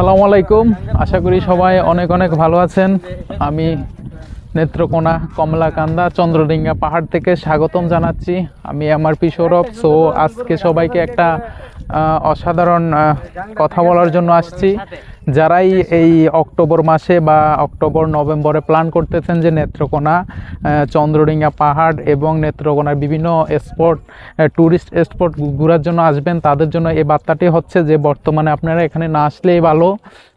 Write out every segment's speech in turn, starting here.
আসসালামু আলাইকুম। আশা করি সবাই অনেক অনেক ভালো আছেন। আমি নেত্রকোনা কমলাকান্দা চন্দ্রডিঙ্গা পাহাড় থেকে স্বাগতম জানাচ্ছি। আমি আমার সৌরভ। সো আজকে সবাইকে একটা অসাধারণ কথা বলার জন্য আসছি। যারাই এই অক্টোবর মাসে বা অক্টোবর নভেম্বরে প্ল্যান করতেছেন যে নেত্রকোনা চন্দ্রডিঙ্গা পাহাড় এবং নেত্রকোনার বিভিন্ন স্পট ট্যুরিস্ট স্পট ঘোরার জন্য আসবেন, তাদের জন্য এই বার্তাটি হচ্ছে যে বর্তমানে আপনারা এখানে না আসলেই ভালো।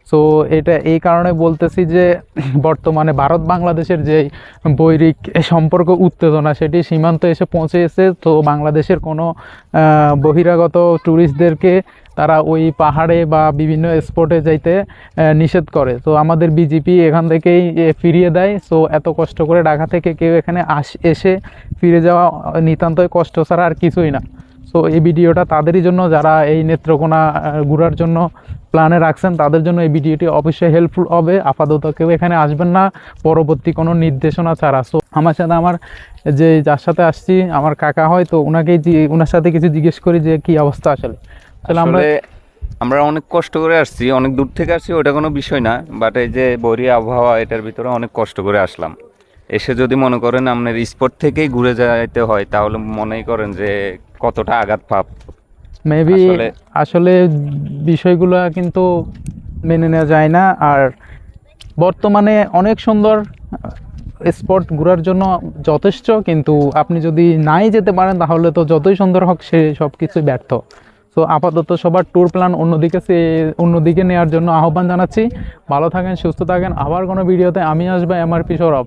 সো এটা এই কারণে বলতেছি যে বর্তমানে ভারত বাংলাদেশের যে বৈরিক সম্পর্ক উত্তেজনা সেটি সীমান্তে এসে পৌঁছেছে। তো বাংলাদেশের কোনো বহিরাগত ট্যুরিস্টদেরকে তারা ওই পাহাড়ে বা বিভিন্ন স্পটে যাইতে নিষেধ করে। তো আমাদের বিজেপি এখান থেকেই ফিরিয়ে দেয়। সো এত কষ্ট করে ঢাকা থেকে কেউ এখানে এসে ফিরে যাওয়া নিতান্তই কষ্ট ছাড়া আর কিছুই না। সো এই ভিডিওটা তাদেরই জন্য যারা এই নেত্রকোনা ঘোরার জন্য প্ল্যানে রাখছেন, তাদের জন্য এই ভিডিওটি অবশ্যই হেল্পফুল হবে। আপাতত কেউ এখানে আসবেন না পরবর্তী কোনো নির্দেশনা ছাড়া। সো আমার সাথে আমার যার সাথে আসছি আমার কাকা হয়, তো ওনার সাথে কিছু জিজ্ঞেস করি যে কি অবস্থা আসলে। আমরা অনেক কষ্ট করে আসছি, অনেক দূর থেকে আসছি, ওটা কোনো বিষয় না। বাট এই যে বৈরী আবহাওয়া, এটার ভিতরে অনেক কষ্ট করে আসলাম। এসে যদি মনে করেন আপনার স্পট থেকেই ঘুরে যাইতে হয়, তাহলে মনেই করেন যে কতটা আঘাত পাপ। মেবি আসলে বিষয়গুলো কিন্তু মেনে নেওয়া যায় না। আর বর্তমানে অনেক সুন্দর স্পট ঘোরার জন্য যথেষ্ট, কিন্তু আপনি যদি নাই যেতে পারেন তাহলে তো যতই সুন্দর হোক সে সব কিছুই ব্যর্থ। তো আপাতত সবার ট্যুর প্ল্যান অন্যদিকে নেওয়ার জন্য আহ্বান জানাচ্ছি। ভালো থাকেন, সুস্থ থাকেন। আবার কোনো ভিডিওতে আমি আসবো, এমআরপি সৌরভ।